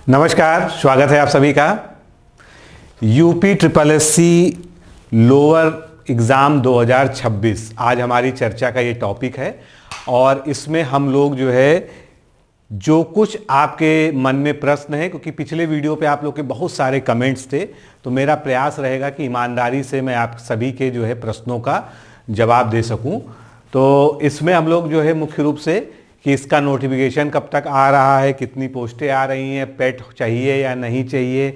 नमस्कार, स्वागत है आप सभी का। UP triple SC lower exam 2026 आज हमारी चर्चा का ये टॉपिक है और इसमें हम लोग जो कुछ आपके मन में प्रश्न है, क्योंकि पिछले वीडियो पे आप लोग के बहुत सारे कमेंट्स थे, तो मेरा प्रयास रहेगा कि ईमानदारी से मैं आप सभी के प्रश्नों का जवाब दे सकूं। तो इसमें हम लोग मुख्य रूप से कि इसका नोटिफिकेशन कब तक आ रहा है, कितनी पोस्टें आ रही हैं, पेट चाहिए या नहीं चाहिए,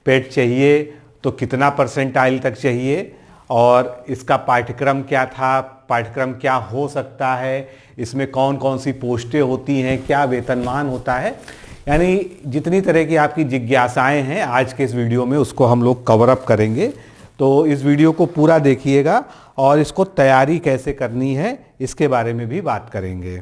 पेट चाहिए तो कितना परसेंटाइल तक चाहिए, और इसका पाठ्यक्रम क्या था, पाठ्यक्रम क्या हो सकता है, इसमें कौन कौन सी पोस्टें होती हैं, क्या वेतनमान होता है, यानी जितनी तरह की आपकी जिज्ञासाएं हैं आज के इस वीडियो में उसको हम लोग कवर अप करेंगे। तो इस वीडियो को पूरा देखिएगा और इसको तैयारी कैसे करनी है इसके बारे में भी बात करेंगे।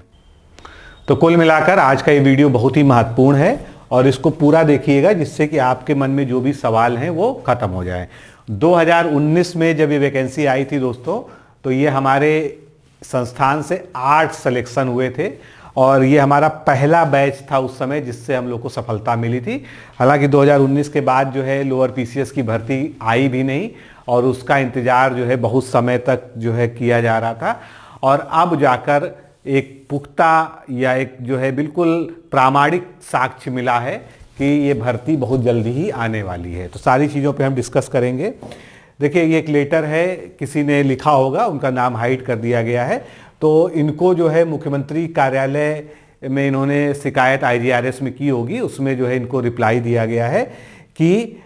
तो कुल मिलाकर आज का ये वीडियो बहुत ही महत्वपूर्ण है और इसको पूरा देखिएगा जिससे कि आपके मन में जो भी सवाल हैं वो खत्म हो जाए। 2019 में जब ये वैकेंसी आई थी दोस्तों, तो ये हमारे संस्थान से 8 सिलेक्शन हुए थे और ये हमारा पहला बैच था उस समय जिससे हम लोग को सफलता मिली थी। हालांकि 2019 के बाद लोअर पीसीएस की भर्ती आई भी नहीं और उसका इंतजार बहुत समय तक किया जा रहा था, और अब जाकर एक पुख्ता या एक बिल्कुल प्रामाणिक साक्ष्य मिला है कि ये भर्ती बहुत जल्दी ही आने वाली है। तो सारी चीज़ों पे हम डिस्कस करेंगे। देखिए, ये एक लेटर है, किसी ने लिखा होगा, उनका नाम हाइड कर दिया गया है। तो इनको मुख्यमंत्री कार्यालय में इन्होंने शिकायत IGRS में की होगी, उसमें इनको रिप्लाई दिया गया है कि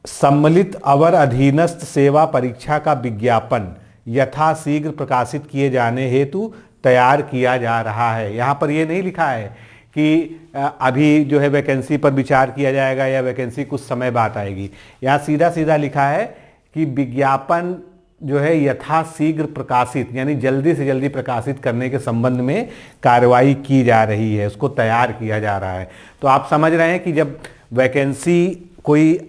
सम्मिलित अवर अधीनस्थ सेवा परीक्षा का विज्ञापन यथाशीघ्र प्रकाशित किए जाने हेतु तैयार किया जा रहा है। यहाँ पर ये नहीं लिखा है कि अभी वैकेंसी पर विचार किया जाएगा या वैकेंसी कुछ समय बाद आएगी। यहाँ सीधा सीधा लिखा है कि विज्ञापन यथाशीघ्र प्रकाशित, यानी जल्दी से जल्दी प्रकाशित करने के संबंध में कार्रवाई की जा रही है, उसको तैयार किया जा रहा है। तो आप समझ रहे हैं कि जब वैकेंसी कोई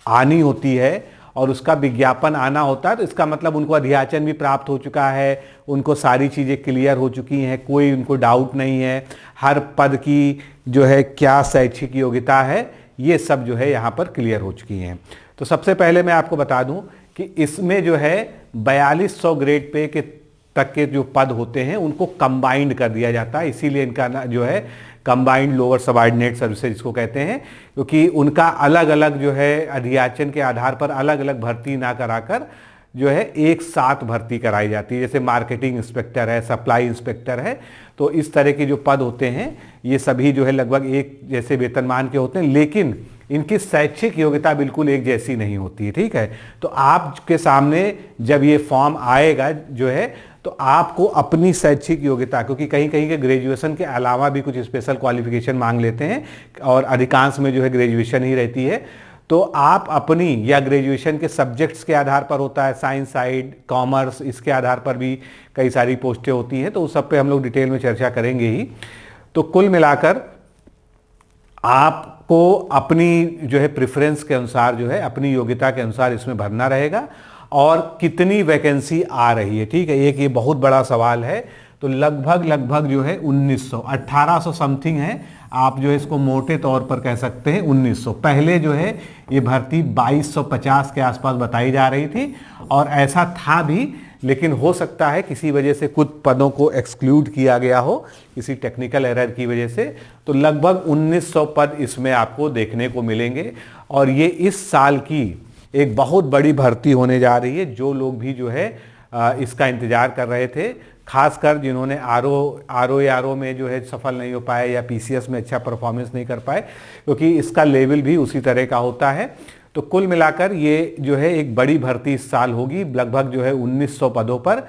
आनी होती है और उसका विज्ञापन आना होता है तो इसका मतलब उनको अधियाचन भी प्राप्त हो चुका है, उनको सारी चीज़ें क्लियर हो चुकी हैं, कोई उनको डाउट नहीं है, हर पद की क्या शैक्षिक योग्यता है ये सब यहाँ पर क्लियर हो चुकी हैं। तो सबसे पहले मैं आपको बता दूं कि इसमें 4200 ग्रेड पे के तक के जो पद होते हैं उनको कंबाइंड कर दिया जाता है, इसीलिए इनका कंबाइंड लोअर सबऑर्डिनेट सर्विसेज जिसको कहते हैं, क्योंकि उनका अलग अलग अधियाचन के आधार पर अलग अलग भर्ती ना कराकर एक साथ भर्ती कराई जाती है। जैसे मार्केटिंग इंस्पेक्टर है, सप्लाई इंस्पेक्टर है, तो इस तरह के जो पद होते हैं ये सभी लगभग एक जैसे वेतनमान के होते हैं, लेकिन इनकी शैक्षिक योग्यता बिल्कुल एक जैसी नहीं होती है। ठीक है, तो आपके सामने जब ये फॉर्म आएगा तो आपको अपनी शैक्षिक योग्यता, क्योंकि कहीं कहीं के ग्रेजुएशन के अलावा भी कुछ स्पेशल क्वालिफिकेशन मांग लेते हैं और अधिकांश में ग्रेजुएशन ही रहती है, तो आप अपनी या ग्रेजुएशन के सब्जेक्ट्स के आधार पर होता है, साइंस साइड, कॉमर्स, इसके आधार पर भी कई सारी पोस्टें होती हैं, तो उस सब पे हम लोग डिटेल में चर्चा करेंगे ही। तो कुल मिलाकर आपको अपनी प्रेफरेंस के अनुसार अपनी योग्यता के अनुसार इसमें भरना रहेगा और कितनी वैकेंसी आ रही है। ठीक है, एक ये बहुत बड़ा सवाल है। तो लगभग 1900, 1800 समथिंग है, आप इसको मोटे तौर पर कह सकते हैं 1900। पहले ये भर्ती 2250 के आसपास बताई जा रही थी और ऐसा था भी, लेकिन हो सकता है किसी वजह से कुछ पदों को एक्सक्लूड किया गया हो, किसी टेक्निकल एरर की वजह से। तो लगभग 1900 पद इसमें आपको देखने को मिलेंगे और ये इस साल की एक बहुत बड़ी भर्ती होने जा रही है। जो लोग भी इसका इंतजार कर रहे थे, खासकर जिन्होंने आरओ में सफल नहीं हो पाए या पीसीएस में अच्छा परफॉर्मेंस नहीं कर पाए, क्योंकि इसका लेवल भी उसी तरह का होता है। तो कुल मिलाकर ये एक बड़ी भर्ती इस साल होगी, लगभग 1900 पदों पर।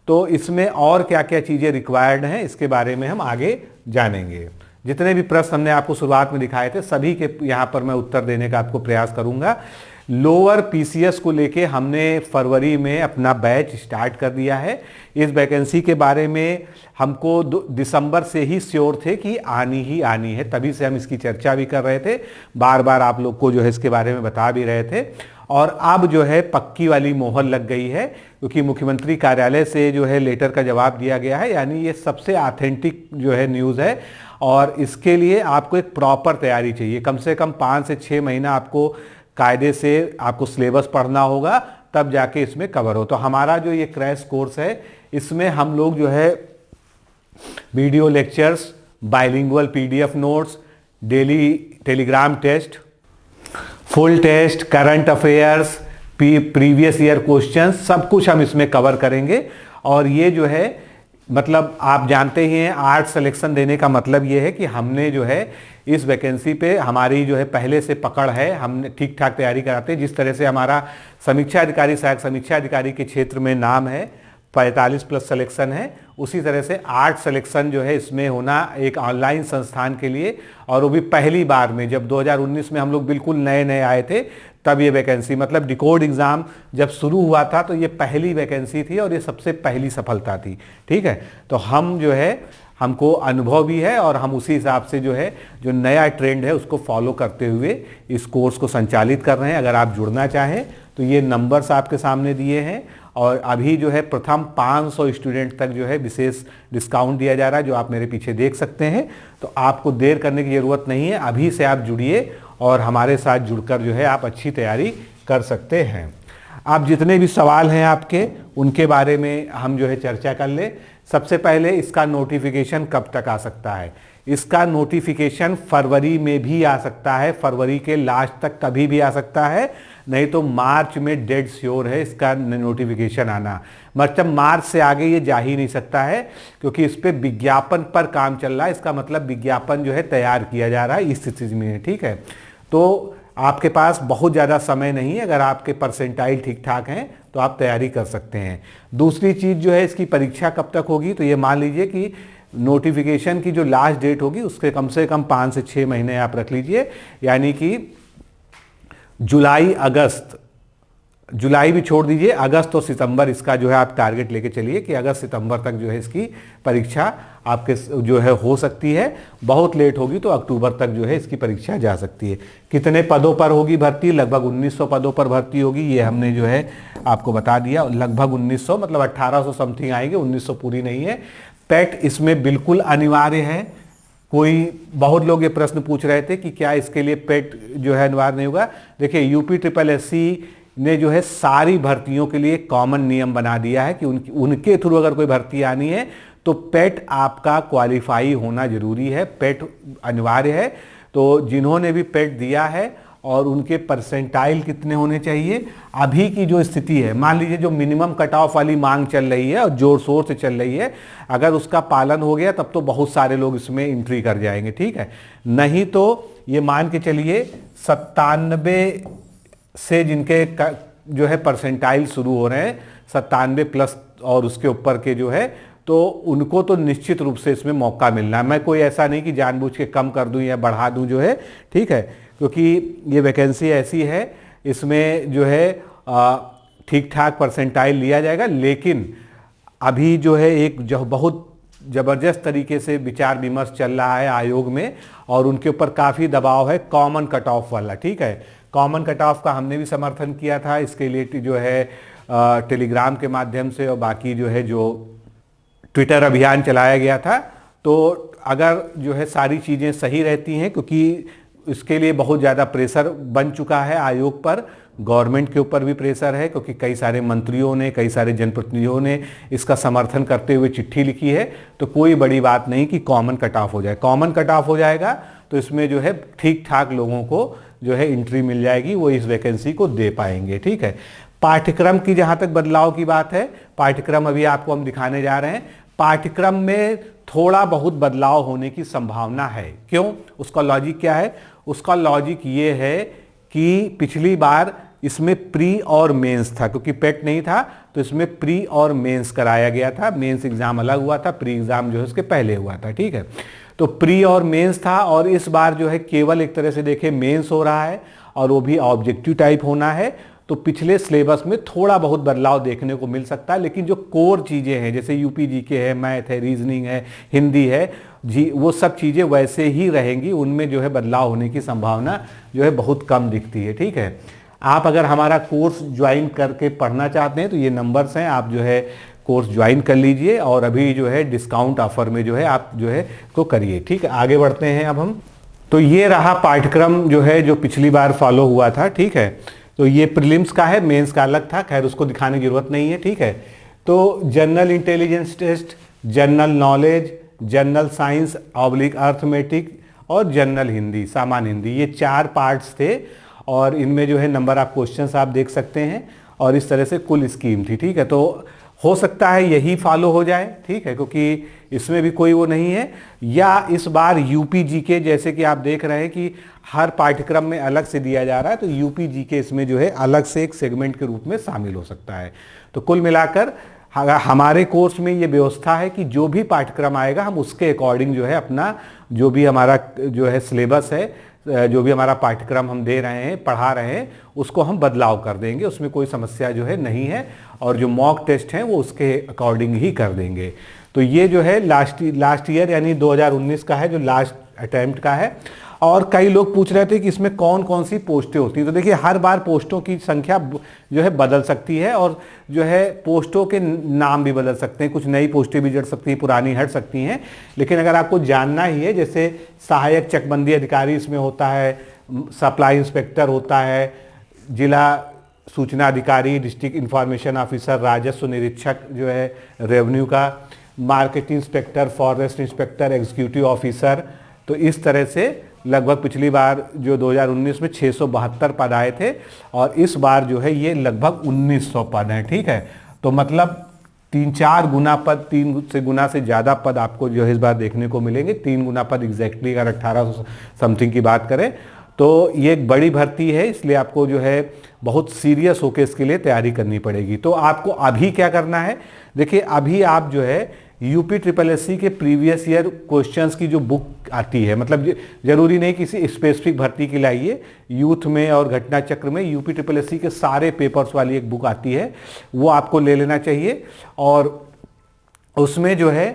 तो इसमें और क्या क्या चीज़ें रिक्वायर्ड हैं इसके बारे में हम आगे जानेंगे। जितने भी प्रश्न हमने आपको शुरुआत में दिखाए थे सभी के यहाँ पर मैं उत्तर देने का आपको प्रयास करूँगा। लोअर पीसीएस को लेके हमने फरवरी में अपना बैच स्टार्ट कर दिया है। इस वैकेंसी के बारे में हमको दिसंबर से ही श्योर थे कि आनी ही आनी है, तभी से हम इसकी चर्चा भी कर रहे थे, बार बार आप लोग को इसके बारे में बता भी रहे थे। और अब पक्की वाली मोहर लग गई है, क्योंकि मुख्यमंत्री कार्यालय से लेटर का जवाब दिया गया है, यानी ये सबसे ऑथेंटिक न्यूज़ है। और इसके लिए आपको एक प्रॉपर तैयारी चाहिए। कम से कम 5 से 6 महीना आपको कायदे से आपको सिलेबस पढ़ना होगा, तब जाके इसमें कवर हो। तो हमारा जो ये क्रैश कोर्स है, इसमें हम लोग जो है video lectures, bilingual PDF notes, daily Telegram test, full test, current affairs, previous year question, सब कुछ हम इसमें कवर करेंगे। और ये जो है मतलब आप जानते ही हैं, आर्ट सिलेक्शन देने का मतलब ये है कि हमने जो है इस वैकेंसी पे हमारी जो है पहले से पकड़ है, हमने ठीक ठाक तैयारी कराते हैं। जिस तरह से हमारा समीक्षा अधिकारी, सहायक समीक्षा अधिकारी के क्षेत्र में नाम है, 45+ सिलेक्शन है, उसी तरह से आर्ट सिलेक्शन जो है इसमें होना एक ऑनलाइन संस्थान के लिए, और वो भी पहली बार में। जब 2019 में हम लोग बिल्कुल नए नए आए थे, तब ये वैकेंसी, मतलब डिकोड एग्ज़ाम जब शुरू हुआ था तो ये पहली वैकेंसी थी और ये सबसे पहली सफलता थी। ठीक है, तो हम जो है, हमको अनुभव भी है और हम उसी हिसाब से जो है जो नया ट्रेंड है उसको फॉलो करते हुए इस कोर्स को संचालित कर रहे हैं। अगर आप जुड़ना चाहें तो ये नंबर्स आपके सामने दिए हैं, और अभी जो है प्रथम 500 स्टूडेंट तक जो है विशेष डिस्काउंट दिया जा रहा है, जो आप मेरे पीछे देख सकते हैं। तो आपको देर करने की ज़रूरत नहीं है, अभी से आप जुड़िए और हमारे साथ जुड़कर जो है आप अच्छी तैयारी कर सकते हैं। आप जितने भी सवाल हैं आपके, उनके बारे में हम जो है चर्चा कर ले। सबसे पहले इसका नोटिफिकेशन कब तक आ सकता है? इसका नोटिफिकेशन फरवरी में भी आ सकता है, फरवरी के लास्ट तक कभी भी आ सकता है, नहीं तो मार्च में डेड श्योर है इसका नोटिफिकेशन आना। मतलब मार्च से आगे ये जा ही नहीं सकता है, क्योंकि इस पे विज्ञापन पर काम चल रहा है। इसका मतलब विज्ञापन जो है तैयार किया जा रहा है इस स्थिति में। ठीक है, तो आपके पास बहुत ज़्यादा समय नहीं है, अगर आपके परसेंटाइल ठीक ठाक हैं तो आप तैयारी कर सकते हैं। दूसरी चीज़ जो है, इसकी परीक्षा कब तक होगी? तो ये मान लीजिए कि नोटिफिकेशन की जो लास्ट डेट होगी उसके कम से कम 5 से 6 महीने आप रख लीजिए, यानी कि जुलाई अगस्त, जुलाई भी छोड़ दीजिए, अगस्त और सितंबर इसका जो है आप टारगेट लेके चलिए कि अगस्त सितंबर तक जो है इसकी परीक्षा आपके जो है हो सकती है। बहुत लेट होगी तो अक्टूबर तक जो है इसकी परीक्षा जा सकती है। कितने पदों पर होगी भर्ती? लगभग 1900 पदों पर भर्ती होगी, ये हमने जो है आपको बता दिया। लगभग 1900 मतलब 1800 समथिंग आएंगे, 1900 पूरी नहीं है। पेट इसमें बिल्कुल अनिवार्य है। बहुत लोग ये प्रश्न पूछ रहे थे कि क्या इसके लिए पेट जो है अनिवार्य नहीं होगा। देखिए, यूपी SSS ने जो है सारी भर्तियों के लिए कॉमन नियम बना दिया है कि उनके थ्रू अगर कोई भर्ती आनी है तो पेट आपका क्वालिफाई होना जरूरी है, पेट अनिवार्य है। तो जिन्होंने भी पेट दिया है और उनके परसेंटाइल कितने होने चाहिए, अभी की जो स्थिति है, मान लीजिए जो मिनिमम कट ऑफ वाली मांग चल रही है और जोर शोर से चल रही है, अगर उसका पालन हो गया तब तो बहुत सारे लोग इसमें एंट्री कर जाएंगे। ठीक है, नहीं तो ये मान के चलिए 97 से जिनके जो है परसेंटाइल शुरू हो रहे हैं, 97+ और उसके ऊपर के जो है, तो उनको तो निश्चित रूप से इसमें मौका मिलना है। मैं कोई ऐसा नहीं कि जानबूझ के कम कर दूं या बढ़ा दूं जो है, ठीक है, क्योंकि ये वैकेंसी ऐसी है, इसमें जो है ठीक ठाक परसेंटाइल लिया जाएगा। लेकिन अभी जो है एक जो बहुत ज़बरदस्त तरीके से विचार विमर्श चल रहा है आयोग में, और उनके ऊपर काफ़ी दबाव है कॉमन कट ऑफ वाला। ठीक है, कॉमन कट ऑफ का हमने भी समर्थन किया था, इसके लिए जो है टेलीग्राम के माध्यम से और बाकी जो है जो ट्विटर अभियान चलाया गया था। तो अगर जो है सारी चीज़ें सही रहती हैं, क्योंकि इसके लिए बहुत ज़्यादा प्रेशर बन चुका है आयोग पर, गवर्नमेंट के ऊपर भी प्रेशर है, क्योंकि कई सारे मंत्रियों ने, कई सारे जनप्रतिनिधियों ने इसका समर्थन करते हुए चिट्ठी लिखी है। तो कोई बड़ी बात नहीं कि कॉमन कट ऑफ हो जाए। कॉमन कट ऑफ हो जाएगा तो इसमें जो है ठीक ठाक लोगों को जो है एंट्री मिल जाएगी, वो इस वैकेंसी को दे पाएंगे। ठीक है, पाठ्यक्रम की जहाँ तक बदलाव की बात है, पाठ्यक्रम अभी आपको हम दिखाने जा रहे हैं। पाठ्यक्रम में थोड़ा बहुत बदलाव होने की संभावना है। क्यों? उसका लॉजिक क्या है? उसका लॉजिक ये है कि पिछली बार इसमें प्री और मेंस था, क्योंकि पेट नहीं था तो इसमें प्री और मेंस कराया गया था। मेंस एग्जाम अलग हुआ था, प्री एग्जाम जो है उसके पहले हुआ था। ठीक है, तो प्री और मेंस था, और इस बार जो है केवल एक तरह से देखें मेंस हो रहा है, और वो भी ऑब्जेक्टिव टाइप होना है। तो पिछले सिलेबस में थोड़ा बहुत बदलाव देखने को मिल सकता है, लेकिन जो कोर चीज़ें हैं जैसे यूपी जीके है, मैथ है, रीजनिंग है, हिंदी है जी, वो सब चीज़ें वैसे ही रहेंगी। उनमें जो है बदलाव होने की संभावना जो है बहुत कम दिखती है। ठीक है, आप अगर हमारा कोर्स ज्वाइन करके पढ़ना चाहते हैं तो ये नंबर्स हैं, आप जो है कोर्स ज्वाइन कर लीजिए और अभी जो है डिस्काउंट ऑफर में जो है आप जो है को करिए। ठीक है, आगे बढ़ते हैं अब हम। तो ये रहा पाठ्यक्रम जो है जो पिछली बार फॉलो हुआ था। ठीक है, तो ये प्रीलिम्स का है, मेंस का अलग था, खैर उसको दिखाने की जरूरत नहीं है। ठीक है, तो general intelligence test, general knowledge, general science oblique arithmetic और जनरल हिंदी, सामान्य हिंदी, ये 4 पार्ट्स थे और इनमें जो है नंबर ऑफ क्वेश्चंस आप देख सकते हैं और इस तरह से कुल स्कीम थी। ठीक है, तो हो सकता है यही फॉलो हो जाए। ठीक है, क्योंकि इसमें भी कोई वो नहीं है, या इस बार यूपी जीके जैसे कि आप देख रहे हैं कि हर पाठ्यक्रम में अलग से दिया जा रहा है, तो यूपी जीके इसमें जो है अलग से एक सेगमेंट के रूप में शामिल हो सकता है। तो कुल मिलाकर हमारे कोर्स में ये व्यवस्था है कि जो भी पाठ्यक्रम आएगा हम उसके अकॉर्डिंग जो है अपना जो भी हमारा जो है सिलेबस है, जो भी हमारा पाठ्यक्रम हम दे रहे हैं, पढ़ा रहे हैं, उसको हम बदलाव कर देंगे, उसमें कोई समस्या जो है नहीं है। और जो मॉक टेस्ट हैं वो उसके अकॉर्डिंग ही कर देंगे। तो ये जो है लास्ट ईयर यानी 2019 का है, जो लास्ट अटेम्प्ट का है। और कई लोग पूछ रहे थे कि इसमें कौन कौन सी पोस्टें होती हैं। तो देखिए, हर बार पोस्टों की संख्या जो है बदल सकती है और जो है पोस्टों के नाम भी बदल सकते हैं, कुछ नई पोस्टें भी जुड़ सकती हैं, पुरानी हट सकती हैं। लेकिन अगर आपको जानना ही है, जैसे सहायक चकबंदी अधिकारी इसमें होता है, सप्लाई इंस्पेक्टर होता है, जिला सूचना अधिकारी, डिस्ट्रिक्ट इंफॉर्मेशन ऑफिसर, राजस्व निरीक्षक जो है रेवेन्यू का, marketing inspector, forest inspector, executive officer. तो इस तरह से लगभग पिछली बार जो 2019 में 672 पद आए थे और इस बार जो है ये लगभग 1900 पद हैं। ठीक है, तो मतलब 3-4 गुना पद, 3 से गुना से ज़्यादा पद आपको जो है इस बार देखने को मिलेंगे। 3 गुना पद एग्जैक्टली अगर 1800 समथिंग की बात करें तो ये एक बड़ी भर्ती है, इसलिए आपको जो है बहुत सीरियस होकर इसके लिए तैयारी करनी पड़ेगी। तो आपको अभी क्या करना है, देखिए अभी आप जो है यूपी SSS के प्रीवियस ईयर क्वेश्चंस की जो बुक आती है, मतलब जरूरी नहीं किसी स्पेसिफिक भर्ती के लाइए, यूथ में और घटना चक्र में यूपी SSS के सारे पेपर्स वाली एक बुक आती है, वो आपको ले लेना चाहिए। और उसमें जो है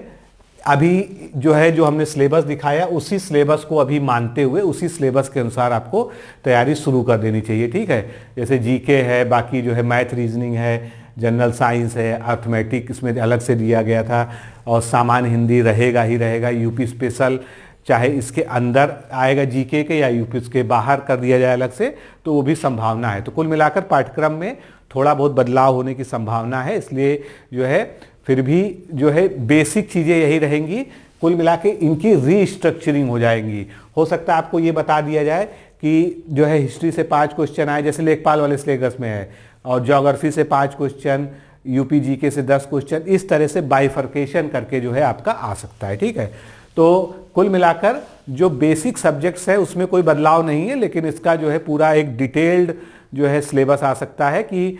अभी जो है जो हमने सिलेबस दिखाया उसी सिलेबस को अभी मानते हुए उसी सिलेबस के अनुसार आपको तैयारी शुरू कर देनी चाहिए। ठीक है, जैसे जीके है, बाकी जो है मैथ रीजनिंग है, जनरल साइंस है, अर्थमेटिक इसमें अलग से दिया गया था, और सामान्य हिंदी रहेगा ही रहेगा। यूपी स्पेशल चाहे इसके अंदर आएगा जीके के या यूपी के बाहर कर दिया जाए अलग से, तो वो भी संभावना है। तो कुल मिलाकर पाठ्यक्रम में थोड़ा बहुत बदलाव होने की संभावना है, इसलिए जो है फिर भी जो है बेसिक चीज़ें यही रहेंगी। कुल मिला के इनकी रीस्ट्रक्चरिंग हो जाएंगी। हो सकता है आपको ये बता दिया जाए कि जो है हिस्ट्री से 5 क्वेश्चन आए, जैसे लेखपाल वाले सिलेबस में है, और ज्योग्राफी से 5 क्वेश्चन, यूपी जीके से 10 क्वेश्चन, इस तरह से बाइफर्केशन करके जो है आपका आ सकता है। ठीक है, तो कुल मिलाकर जो बेसिक सब्जेक्ट्स है उसमें कोई बदलाव नहीं है, लेकिन इसका जो है पूरा एक डिटेल्ड जो है सिलेबस आ सकता है कि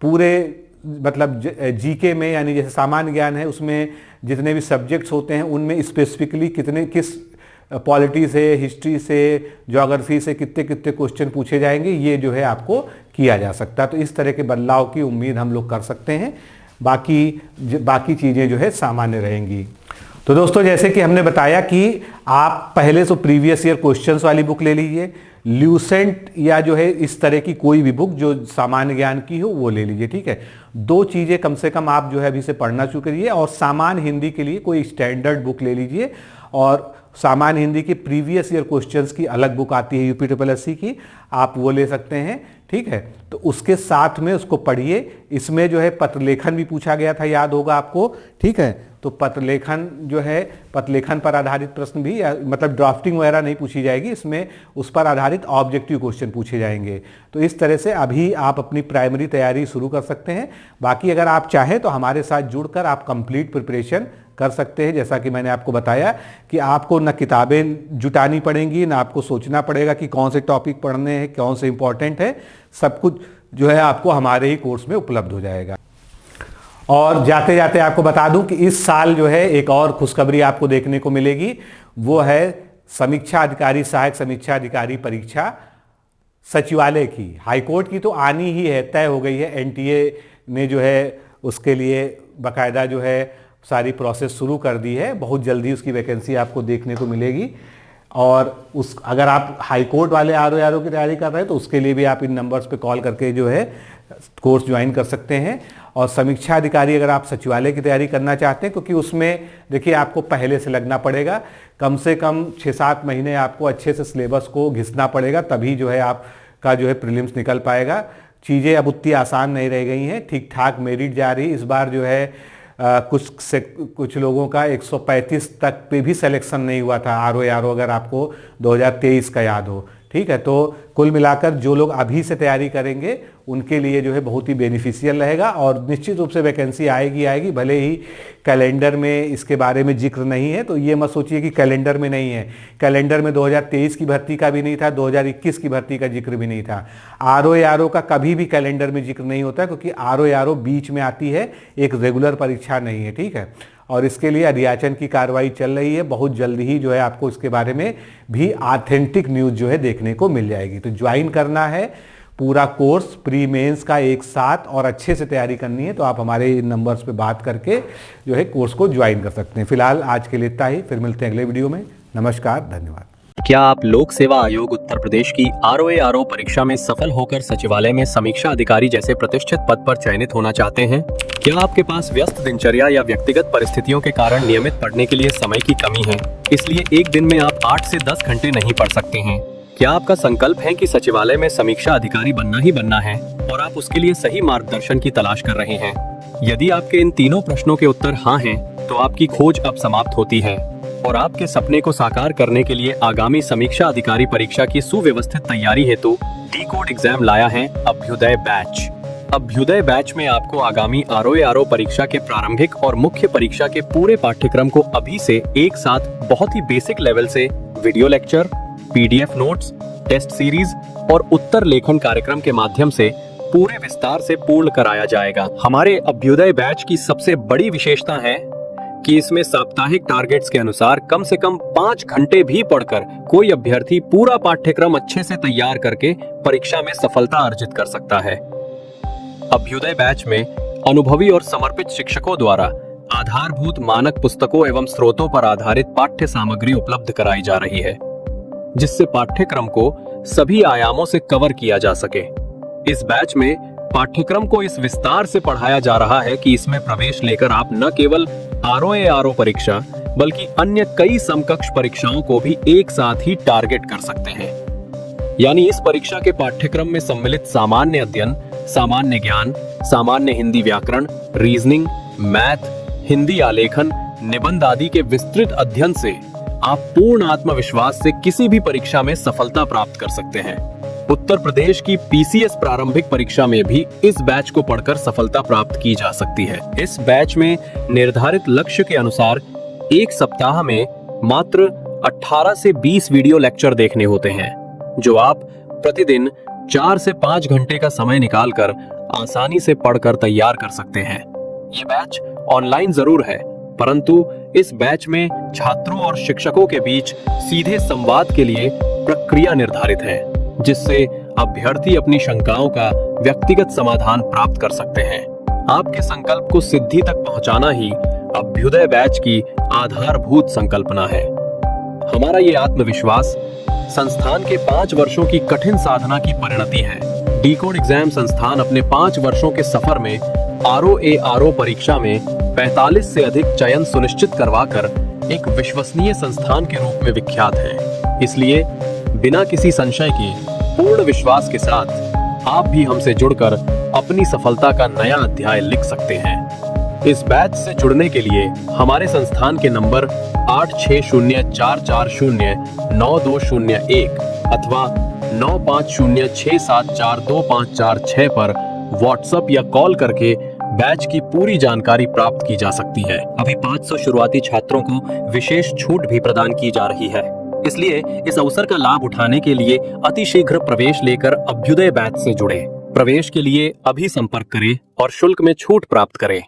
पूरे मतलब जीके में, यानी जैसे सामान्य ज्ञान है उसमें जितने भी सब्जेक्ट्स होते हैं उनमें स्पेसिफिकली किस पॉलिटी से, हिस्ट्री से, ज्योग्राफी से कितने कितने क्वेश्चन पूछे जाएंगे, ये जो है आपको किया जा सकता है। तो इस तरह के बदलाव की उम्मीद हम लोग कर सकते हैं, बाकी चीज़ें जो है सामान्य रहेंगी। तो दोस्तों, जैसे कि हमने बताया कि आप पहले से प्रीवियस ईयर क्वेश्चंस वाली बुक ले लीजिए, ल्यूसेंट या जो है इस तरह की कोई भी बुक जो सामान्य ज्ञान की हो वो ले लीजिए। ठीक है, 2 चीज़ें कम से कम आप जो है अभी से पढ़ना शुरू करिए, और सामान्य हिंदी के लिए कोई स्टैंडर्ड बुक ले लीजिए, और सामान्य हिंदी की प्रीवियस ईयर क्वेश्चंस की अलग बुक आती है यूपी SSS की, आप वो ले सकते हैं। ठीक है, तो उसके साथ में उसको पढ़िए। इसमें जो है पत्रलेखन भी पूछा गया था, याद होगा आपको। ठीक है, तो पत्रलेखन जो है, पत्रलेखन पर आधारित प्रश्न भी, मतलब ड्राफ्टिंग वगैरह नहीं पूछी जाएगी इसमें, उस पर आधारित ऑब्जेक्टिव क्वेश्चन पूछे जाएंगे। तो इस तरह से अभी आप अपनी प्राइमरी तैयारी शुरू कर सकते हैं। बाकी अगर आप चाहें तो हमारे साथ जुड़कर आप कंप्लीट प्रिपरेशन कर सकते हैं। जैसा कि मैंने आपको बताया कि आपको न किताबें जुटानी पड़ेंगी, ना आपको सोचना पड़ेगा कि कौन से टॉपिक पढ़ने हैं, कौन से इंपॉर्टेंट है, सब कुछ जो है आपको हमारे ही कोर्स में उपलब्ध हो जाएगा। और जाते जाते आपको बता दूं कि इस साल जो है एक और खुशखबरी आपको देखने को मिलेगी, वो है समीक्षा अधिकारी, सहायक समीक्षा अधिकारी परीक्षा सचिवालय की। हाईकोर्ट की तो आनी ही है, तय हो गई है। एनटीए ने जो है उसके लिए बाकायदा जो है सारी प्रोसेस शुरू कर दी है, बहुत जल्दी उसकी वैकेंसी आपको देखने को मिलेगी। और उस अगर आप हाई कोर्ट वाले आर ओ की तैयारी कर रहे हैं तो उसके लिए भी आप इन नंबर्स पे कॉल करके जो है कोर्स ज्वाइन कर सकते हैं। और समीक्षा अधिकारी अगर आप सचिवालय की तैयारी करना चाहते हैं, क्योंकि उसमें देखिए आपको पहले से लगना पड़ेगा, कम से कम 6-7 महीने आपको अच्छे से सिलेबस को घिसना पड़ेगा, तभी जो है आपका जो है प्रीलिम्स निकल पाएगा। चीज़ें अब उतनी आसान नहीं रह गई हैं, ठीक ठाक मेरिट जा रही। इस बार जो है कुछ लोगों का 135 तक पे भी सिलेक्शन नहीं हुआ था आर ओ, अगर आपको 2023 का याद हो। ठीक है, तो कुल मिलाकर जो लोग अभी से तैयारी करेंगे उनके लिए जो है बहुत ही बेनिफिशियल रहेगा और निश्चित रूप से वैकेंसी आएगी। भले ही कैलेंडर में इसके बारे में जिक्र नहीं है, तो ये मत सोचिए कि कैलेंडर में नहीं है। कैलेंडर में 2023 की भर्ती का भी नहीं था, 2021 की भर्ती का जिक्र भी नहीं था। आर ओ का कभी भी कैलेंडर में जिक्र नहीं होता, क्योंकि आर ओ बीच में आती है, एक रेगुलर परीक्षा नहीं है। ठीक है, और इसके लिए अध्याचन की कार्रवाई चल रही है। बहुत जल्दी ही जो है आपको इसके बारे में भी ऑथेंटिक न्यूज़ जो है देखने को मिल जाएगी। तो ज्वाइन करना है पूरा कोर्स प्री मेंस का एक साथ और अच्छे से तैयारी करनी है, तो आप हमारे इन नंबर्स पे बात करके जो है कोर्स को ज्वाइन कर सकते हैं। फिलहाल आज के लिए इतना ही, फिर मिलते हैं अगले वीडियो में। नमस्कार, धन्यवाद। क्या आप लोक सेवा आयोग उत्तर प्रदेश की आर ओ परीक्षा में सफल होकर सचिवालय में समीक्षा अधिकारी जैसे प्रतिष्ठित पद पर चयनित होना चाहते हैं? क्या आपके पास व्यस्त दिनचर्या या व्यक्तिगत परिस्थितियों के कारण नियमित पढ़ने के लिए समय की कमी है, इसलिए एक दिन में आप 8 से 10 घंटे नहीं पढ़ सकते हैं? क्या आपका संकल्प है कि सचिवालय में समीक्षा अधिकारी बनना ही बनना है और आप उसके लिए सही मार्गदर्शन की तलाश कर रहे हैं? यदि आपके इन तीनों प्रश्नों के उत्तर हाँ हैं, तो आपकी खोज अब समाप्त होती है और आपके सपने को साकार करने के लिए आगामी समीक्षा अधिकारी परीक्षा की सुव्यवस्थित तैयारी हेतु डी-कोड एग्जाम लाया है अभ्युदय बैच। अभ्युदय बैच में आपको आगामी आर ओ परीक्षा के प्रारंभिक और मुख्य परीक्षा के पूरे पाठ्यक्रम को अभी से एक साथ बहुत ही बेसिक लेवल से video lecture, PDF notes, test series और उत्तर लेखन कार्यक्रम के माध्यम से पूरे विस्तार से पूर्ण कराया जाएगा। हमारे अभ्युदय बैच की सबसे बड़ी विशेषता है कि इसमें साप्ताहिक टारगेट्स के अनुसार कम से कम 5 घंटे भी पढ़कर कोई अभ्यर्थी पूरा पाठ्यक्रम अच्छे से तैयार करके परीक्षा में सफलता अर्जित कर सकता है। अभ्युदय बैच में अनुभवी और समर्पित शिक्षकों द्वारा आधारभूत मानक पुस्तकों एवं स्रोतों पर आधारित पाठ्य सामग्री उपलब्ध कराई जा रही है, जिससे पाठ्यक्रम को सभी आयामों से कवर किया जा सके। इस बैच में पाठ्यक्रम को इस विस्तार से पढ़ाया जा रहा है कि इसमें प्रवेश लेकर आप न केवल आर ओ परीक्षा बल्कि अन्य कई समकक्ष परीक्षाओं को भी एक साथ ही टारगेट कर सकते हैं। यानी इस परीक्षा के पाठ्यक्रम में सम्मिलित सामान्य अध्ययन, सामान्य ज्ञान, सामान्य हिंदी व्याकरण, रीजनिंग, मैथ, हिंदी आलेखन, निबंध आदि के विस्तृत अध्ययन से आप पूर्ण आत्मविश्वास से किसी भी परीक्षा में सफलता प्राप्त कर सकते हैं। उत्तर प्रदेश की PCS प्रारंभिक परीक्षा में भी इस बैच को पढ़कर सफलता प्राप्त की जा सकती है। इस बैच में निर्धारित लक्ष्य के अनुसार एक सप्ताह में मात्र 18 से 20 वीडियो लेक्चर देखने होते हैं, जो आप प्रतिदिन 4 से 5 घंटे का समय निकालकर आसानी से पढ़कर तैयार कर सकते हैं। ये बैच ऑनलाइन जरूर है, परंतु इस बैच में छात्रों और शिक्षकों के बीच सीधे संवाद के लिए प्रक्रिया निर्धारित है, जिससे अभ्यर्थी अपनी शंकाओं का व्यक्तिगत समाधान प्राप्त कर सकते हैं। आपके संकल्प को सिद्धि तक पहुंचाना ही अभ्युदय बैच की आधारभूत संकल्पना है। हमारा ये आत्मविश्वास संस्थान के 5 वर्षों की कठिन साधना की परिणति है। डी-कोड एग्जाम संस्थान अपने 5 वर्षों के सफर में आर ओ परीक्षा में 45 से अधिक चयन सुनिश्चित करवाकर एक विश्वसनीय संस्थान के रूप में विख्यात है। इसलिए बिना किसी संशय के पूर्ण विश्वास के साथ आप भी हमसे जुड़कर अपनी सफलता का नया अध्याय लिख सकते हैं। इस बैच से जुड़ने के लिए हमारे संस्थान के नंबर 8604409201 अथवा 9506742546 पर व्हाट्सएप या कॉल करके बैच की पूरी जानकारी प्राप्त की जा सकती है। अभी 500 शुरुआती छात्रों को विशेष छूट भी प्रदान की जा रही है, इसलिए इस अवसर का लाभ उठाने के लिए अतिशीघ्र प्रवेश लेकर अभ्युदय बैच से जुड़े। प्रवेश के लिए अभी संपर्क करें और शुल्क में छूट प्राप्त करें।